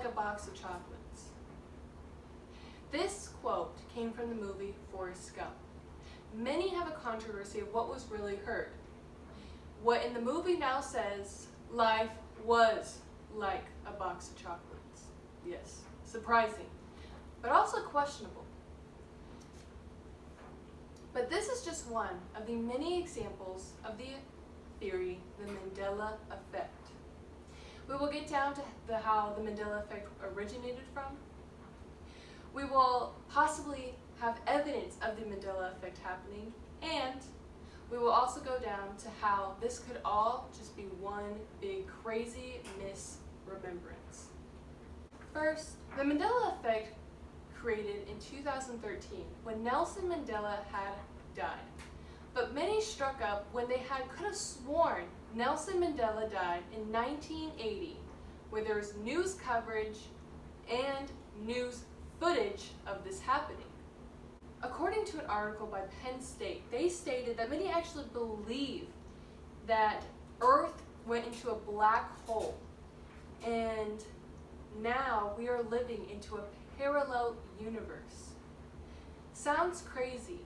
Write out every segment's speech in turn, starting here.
like a box of chocolates. This quote came from the movie Forrest Gump. Many have a controversy of what was really heard. What in the movie now says, life was like a box of chocolates. Yes, surprising, but also questionable. But this is just one of the many examples of the theory, the Mandela effect. We will get down to how the Mandela effect originated from. We will possibly have evidence of the Mandela effect happening, and we will also go down to how this could all just be one big crazy misremembrance. First, the Mandela effect created in 2013 when Nelson Mandela had died. But many struck up when they could have sworn Nelson Mandela died in 1980, where there was news coverage and news footage of this happening. According to an article by Penn State, they stated that many actually believe that Earth went into a black hole, and now we are living into a parallel universe. Sounds crazy,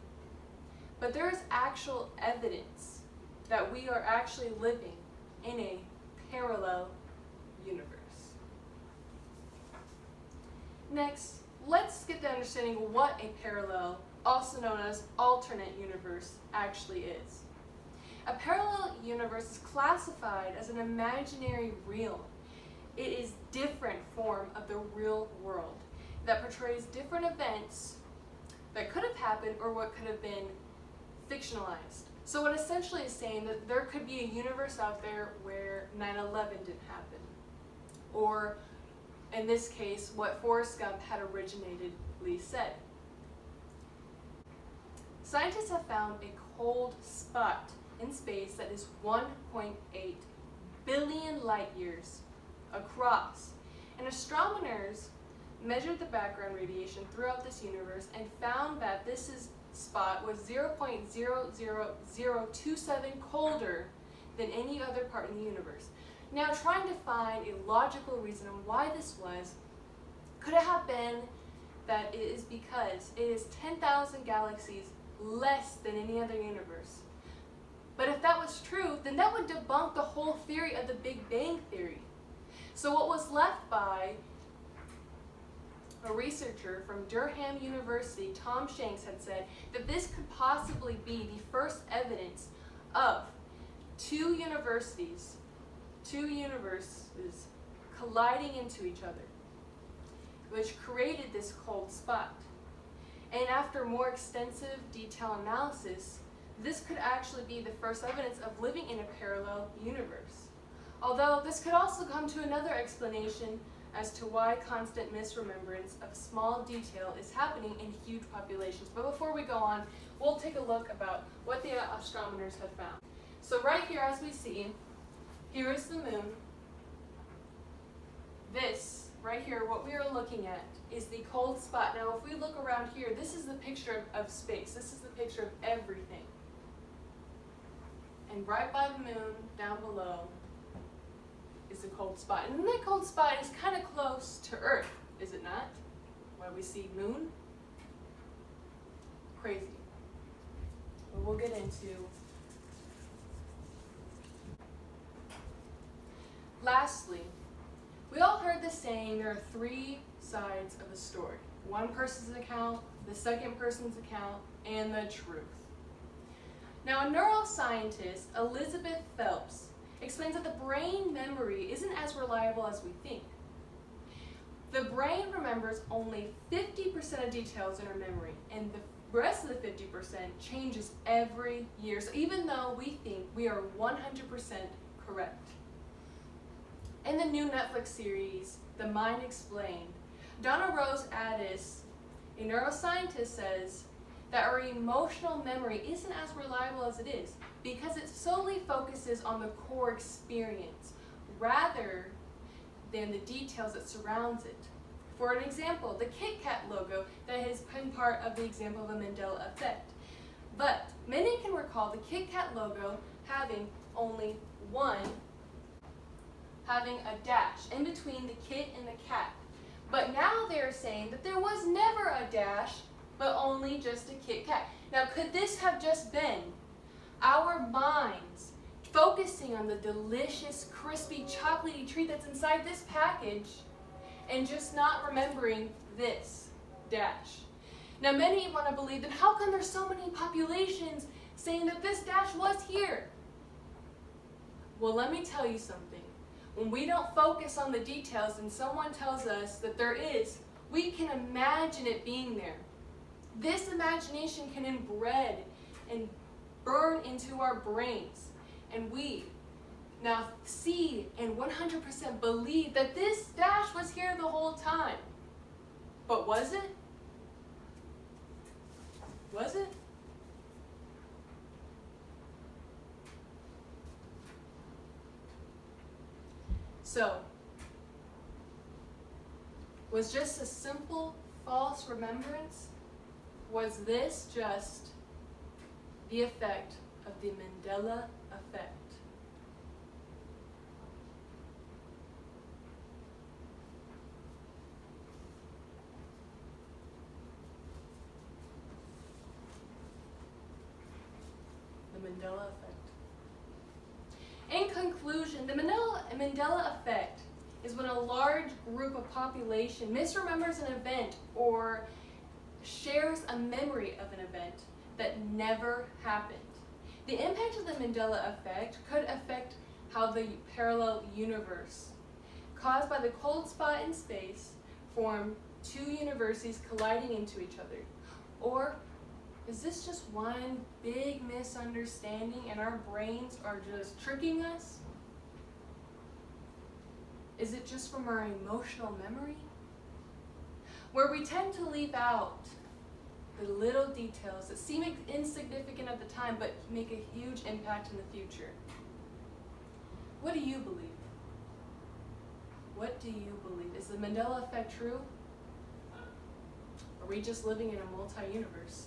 but there is actual evidence that we are actually living in a parallel universe. Next, let's get the understanding of what a parallel, also known as alternate universe, actually is. A parallel universe is classified as an imaginary realm. It is a different form of the real world that portrays different events that could have happened or what could have been fictionalized. So what essentially is saying that there could be a universe out there where 9/11 didn't happen, or in this case, what Forrest Gump had originatedly said. Scientists have found a cold spot in space that is 1.8 billion light years across, and astronomers measured the background radiation throughout this universe and found that this spot was 0.00027 colder than any other part in the universe. Now, trying to find a logical reason on why this was, could it have been that it is because it is 10,000 galaxies less than any other universe? But if that was true, then that would debunk the whole theory of the Big Bang Theory. So what was left by a researcher from Durham University, Tom Shanks, had said that this could possibly be the first evidence of two universes colliding into each other, which created this cold spot. And after more extensive detailed analysis, this could actually be the first evidence of living in a parallel universe. Although this could also come to another explanation as to why constant misremembrance of small detail is happening in huge populations. But before we go on, we'll take a look about what the astronomers have found. So right here, as we see, here is the moon. This, right here, what we are looking at is the cold spot. Now, if we look around here, this is the picture of space. This is the picture of everything. And right by the moon, down below, is the cold spot. And that cold spot is kind of close to Earth, is it not? Where we see moon. Crazy. But we'll get into. Lastly, we all heard the saying there are three sides of a story. One person's account, the second person's account, and the truth. Now, a neuroscientist, Elizabeth Phelps, explains that the brain memory isn't as reliable as we think. The brain remembers only 50% of details in our memory, and the rest of the 50% changes every year. So even though we think we are 100% correct. In the new Netflix series, The Mind Explained, Donna Rose Addis, a neuroscientist, says that our emotional memory isn't as reliable as it is because it solely focuses on the core experience rather than the details that surrounds it. For an example, the Kit Kat logo that has been part of the example of the Mandela effect. But many can recall the Kit Kat logo having a dash in between the kit and the cat saying that there was never a dash, but only just a Kit Kat. Now, could this have just been our minds focusing on the delicious, crispy, chocolatey treat that's inside this package and just not remembering this dash? Now, many want to believe that how come there's so many populations saying that this dash was here? Well, let me tell you something. When we don't focus on the details and someone tells us that there is, we can imagine it being there. This imagination can embed and burn into our brains. And we now see and 100% believe that this dash was here the whole time. But was it? Was it? So, was just a simple false remembrance? Was this just the effect of the Mandela effect? The Mandela effect. In conclusion, the Mandela effect is when a large group of population misremembers an event or shares a memory of an event that never happened. The impact of the Mandela effect could affect how the parallel universe, caused by the cold spot in space, form two universes colliding into each other. Or is this just one big misunderstanding and our brains are just tricking us? Is it just from our emotional memory? Where we tend to leave out the little details that seem insignificant at the time but make a huge impact in the future. What do you believe? What do you believe? Is the Mandela effect true? Are we just living in a multi-universe?